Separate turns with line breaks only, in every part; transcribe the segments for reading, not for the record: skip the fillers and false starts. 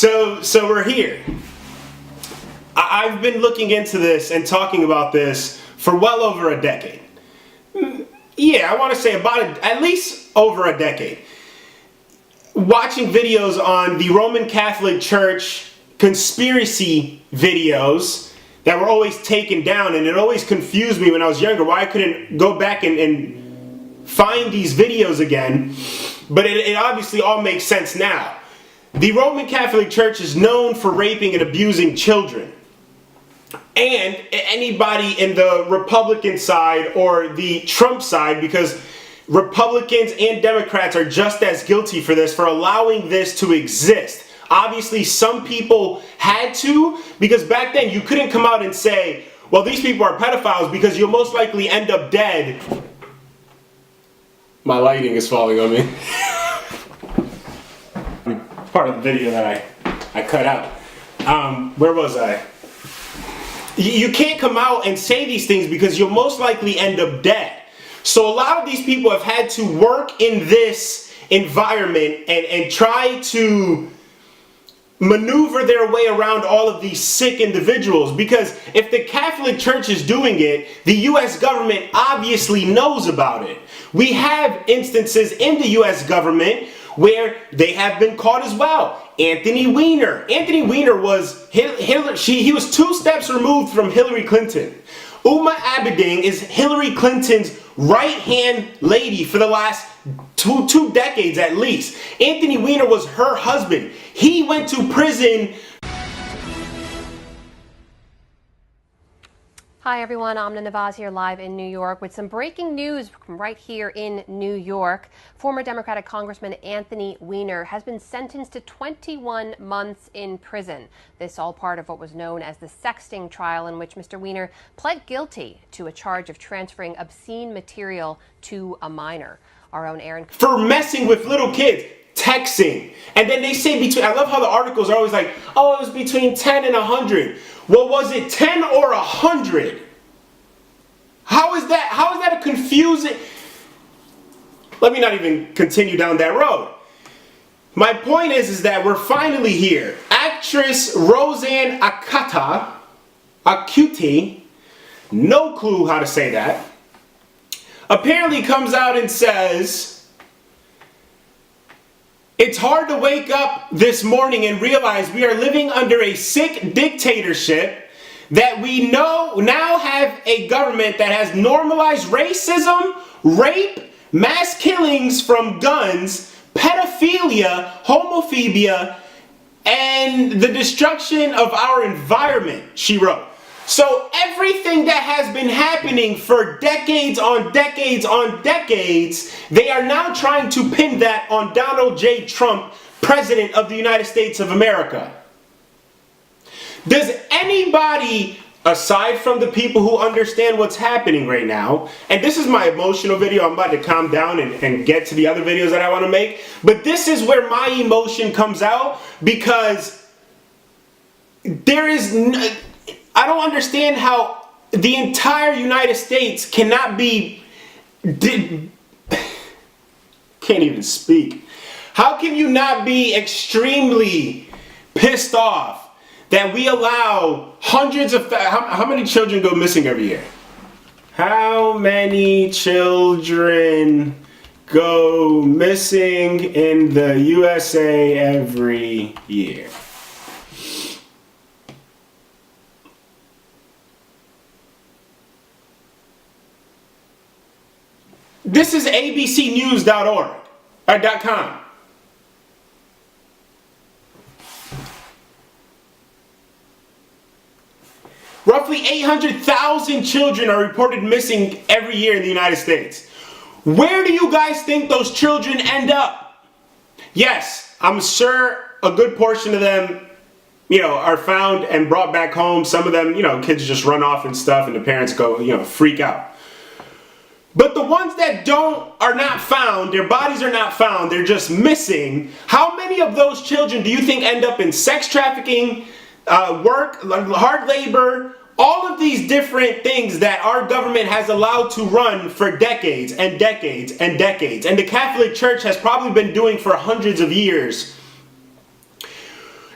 So we're here. I've been looking into this and talking about this for well over a decade. Yeah, I want to say at least over a decade. Watching videos on the Roman Catholic Church conspiracy videos that were always taken down, and it always confused me when I was younger why I couldn't go back and find these videos again, but it obviously all makes sense now. The Roman Catholic Church is known for raping and abusing children. And anybody in the Republican side or the Trump side, because Republicans and Democrats are just as guilty for this, for allowing this to exist. Obviously, some people had to, because back then you couldn't come out and say, well, these people are pedophiles, because you'll most likely end up dead. My lighting is falling on me. Part of the video that I cut out. Where was I? You can't come out and say these things because you'll most likely end up dead. So a lot of these people have had to work in this environment and try to maneuver their way around all of these sick individuals, because if the Catholic Church is doing it, the U.S. government obviously knows about it. We have instances in the U.S. government where they have been caught as well. Anthony Weiner. Anthony Weiner was he was 2 steps removed from Hillary Clinton. Uma Abedin is Hillary Clinton's right-hand lady for the last two decades at least. Anthony Weiner was her husband. He went to prison.
Hi everyone, Amna Nawaz here live in New York with some breaking news from right here in New York. Former Democratic Congressman Anthony Weiner has been sentenced to 21 months in prison. This all part of what was known as the sexting trial, in which Mr. Weiner pled guilty to a charge of transferring obscene material to a minor. Our own Aaron.
For messing with little kids. Texting. And then they say between, I love how the articles are always like, oh, it was between 10 and 100. Well, was it 10 or 100? How is that a confusing? Let me not even continue down that road. My point is that we're finally here. Actress Rosanna Arquette, no clue how to say that, apparently comes out and says, it's hard to wake up this morning and realize we are living under a sick dictatorship, that we now have a government that has normalized racism, rape, mass killings from guns, pedophilia, homophobia, and the destruction of our environment, she wrote. So everything that has been happening for decades on decades on decades, they are now trying to pin that on Donald J. Trump, President of the United States of America. Does anybody, aside from the people who understand what's happening right now, and this is my emotional video, I'm about to calm down and get to the other videos that I want to make, but this is where my emotion comes out, because there is I don't understand how the entire United States cannot be, can't even speak. How can you not be extremely pissed off that we allow hundreds of, how many children go missing every year? How many children go missing in the USA every year? This is abcnews.org or .com. Roughly 800,000 children are reported missing every year in the United States. Where do you guys think those children end up? Yes, I'm sure a good portion of them, are found and brought back home. Some of them, kids just run off and stuff, and the parents go, freak out. But the ones that are not found, their bodies are not found, they're just missing. How many of those children do you think end up in sex trafficking, work, hard labor, all of these different things that our government has allowed to run for decades and decades and decades, and the Catholic Church has probably been doing for hundreds of years?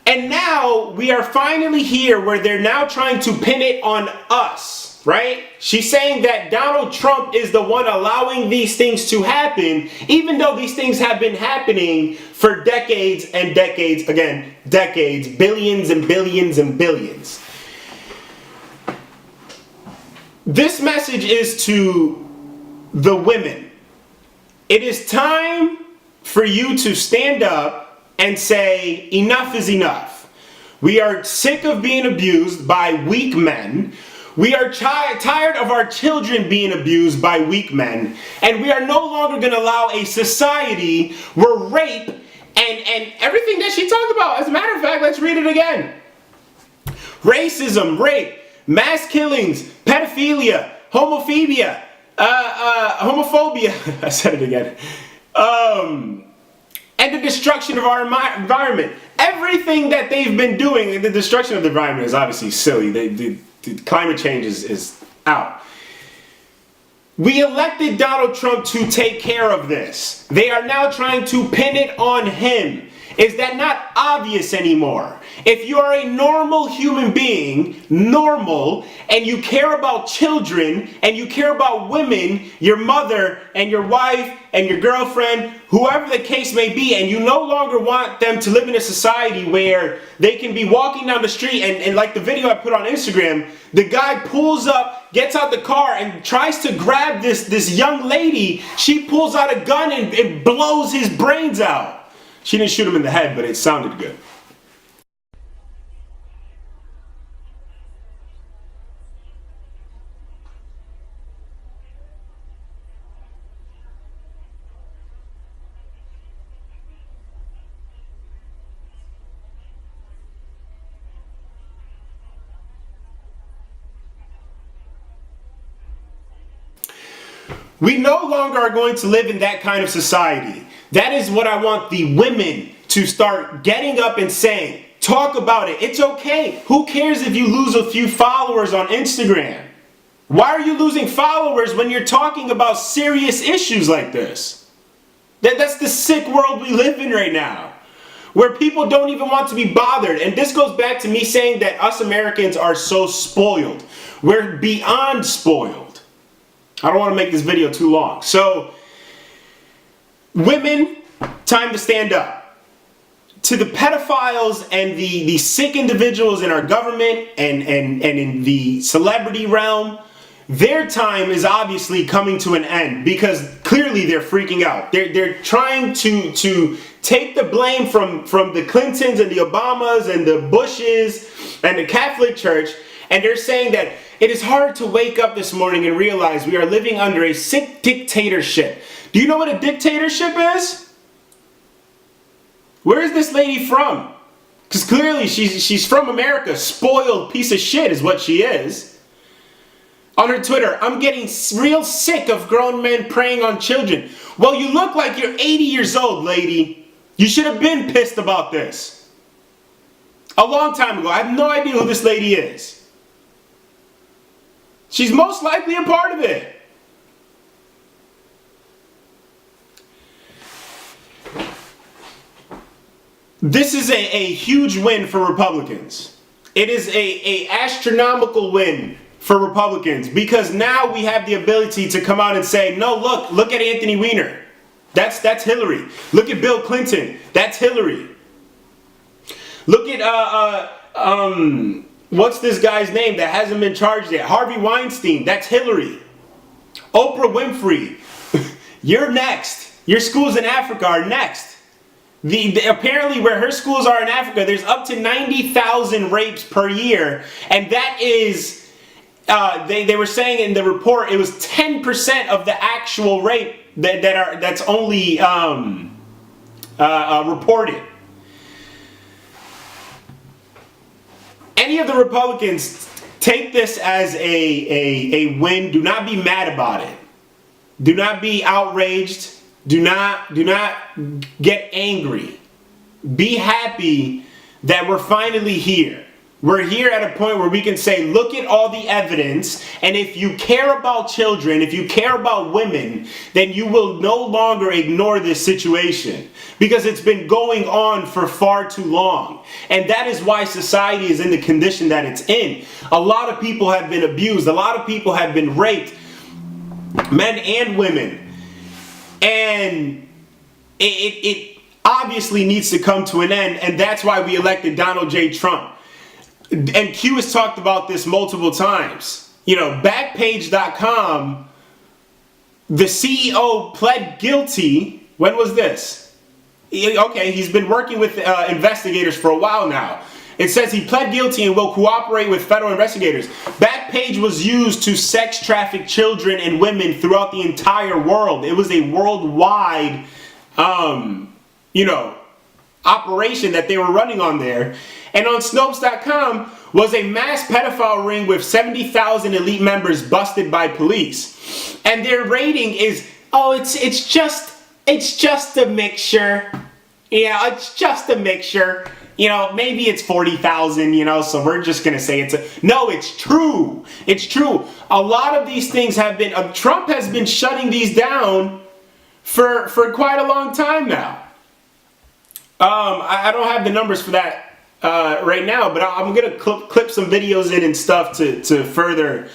And now we are finally here where they're now trying to pin it on us, right? She's saying that Donald Trump is the one allowing these things to happen, even though these things have been happening for decades and decades, again, decades, billions and billions and billions. This message is to the women. It is time for you to stand up and say, enough is enough. We are sick of being abused by weak men. We are tired of our children being abused by weak men. And we are no longer going to allow a society where rape and everything that she talked about. As a matter of fact, let's read it again. Racism, rape, mass killings, pedophilia, homophobia, I said it again. And the destruction of our environment. Everything that they've been doing, the destruction of the environment is obviously silly. The climate change is out. We elected Donald Trump to take care of this. They are now trying to pin it on him. Is that not obvious anymore? If you are a normal human being, normal, and you care about children, and you care about women, your mother, and your wife, and your girlfriend, whoever the case may be, and you no longer want them to live in a society where they can be walking down the street, and like the video I put on Instagram, the guy pulls up, gets out the car, and tries to grab this young lady. She pulls out a gun and blows his brains out. She didn't shoot him in the head, but it sounded good. We no longer are going to live in that kind of society. That is what I want the women to start getting up and saying. Talk about it. It's okay. Who cares if you lose a few followers on Instagram? Why are you losing followers when you're talking about serious issues like this? That's the sick world we live in right now, where people don't even want to be bothered. And this goes back to me saying that us Americans are so spoiled. We're beyond spoiled. I don't want to make this video too long. So, women, time to stand up. To the pedophiles and the sick individuals in our government and in the celebrity realm, their time is obviously coming to an end because clearly they're freaking out. They're trying to take the blame from the Clintons and the Obamas and the Bushes and the Catholic Church, and they're saying that it is hard to wake up this morning and realize we are living under a sick dictatorship. Do you know what a dictatorship is? Where is this lady from? Because clearly she's from America. Spoiled piece of shit is what she is. On her Twitter, I'm getting real sick of grown men preying on children. Well, you look like you're 80 years old, lady. You should have been pissed about this a long time ago. I have no idea who this lady is. She's most likely a part of it. This is a huge win for Republicans. It is a astronomical win for Republicans because now we have the ability to come out and say, no, look at Anthony Weiner. That's Hillary. Look at Bill Clinton. That's Hillary. Look at what's this guy's name that hasn't been charged yet? Harvey Weinstein. That's Hillary. Oprah Winfrey. You're next. Your schools in Africa are next. Apparently where her schools are in Africa, there's up to 90,000 rapes per year. And that is, they were saying in the report, it was 10% of the actual rape that's only reported. Any of the Republicans take this as a win. Do not be mad about it. Do not be outraged. Do not get angry. Be happy that we're finally here. We're here at a point where we can say, look at all the evidence, and if you care about children, if you care about women, then you will no longer ignore this situation, because it's been going on for far too long. And that is why society is in the condition that it's in. A lot of people have been abused. A lot of people have been raped, men and women. And it obviously needs to come to an end, and that's why we elected Donald J. Trump. And Q has talked about this multiple times. You know, Backpage.com, the CEO pled guilty. When was this? Okay, he's been working with investigators for a while now. It says he pled guilty and will cooperate with federal investigators. Backpage was used to sex traffic children and women throughout the entire world. It was a worldwide, operation that they were running on there. And on Snopes.com was a mass pedophile ring with 70,000 elite members busted by police. And their rating is, it's just a mixture. Yeah, it's just a mixture. Maybe it's 40,000, so we're just going to say no, it's true. It's true. A lot of these things have been, Trump has been shutting these down for quite a long time now. I don't have the numbers for that right now, but I'm going to clip some videos in and stuff to further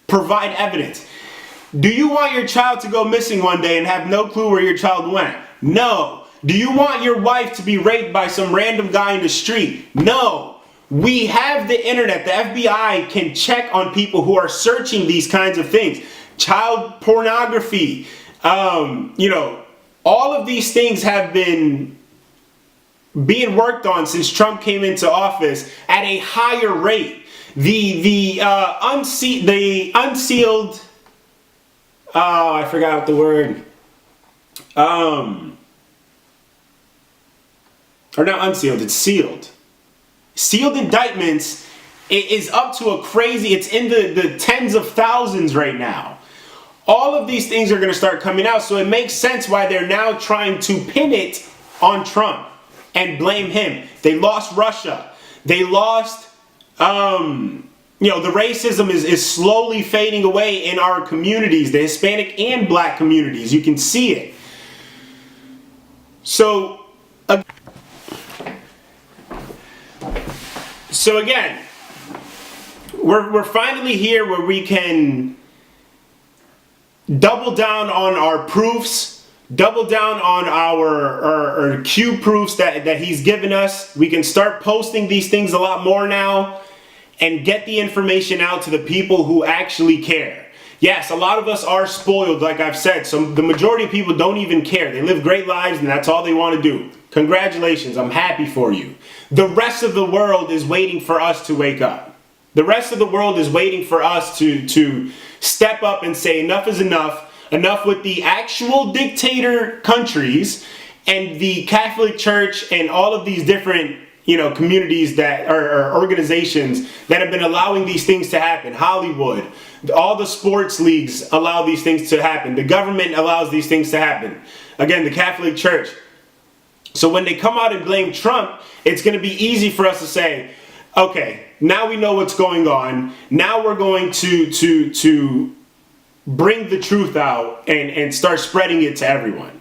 provide evidence. Do you want your child to go missing one day and have no clue where your child went? No. Do you want your wife to be raped by some random guy in the street? No. We have the internet. The FBI can check on people who are searching these kinds of things. Child pornography. All of these things have been being worked on since Trump came into office at a higher rate. The unsealed, I forgot the word. Or not unsealed, it's sealed. Sealed indictments is up to a crazy, it's in the tens of thousands right now. All of these things are going to start coming out, so it makes sense why they're now trying to pin it on Trump and blame him. They lost Russia. They lost, the racism is slowly fading away in our communities, the Hispanic and Black communities. You can see it. So again, we're finally here where we can double down on our proofs, double down on our Q proofs that he's given us. We can start posting these things a lot more now and get the information out to the people who actually care. Yes, a lot of us are spoiled, like I've said. So the majority of people don't even care. They live great lives and that's all they want to do. Congratulations, I'm happy for you. The rest of the world is waiting for us to wake up. The rest of the world is waiting for us to step up and say enough is enough. Enough with the actual dictator countries and the Catholic Church and all of these different communities that are organizations that have been allowing these things to happen. Hollywood, all the sports leagues allow these things to happen. The government allows these things to happen. Again, the Catholic Church. So when they come out and blame Trump, it's going to be easy for us to say, okay, now we know what's going on. Now we're going to bring the truth out and start spreading it to everyone.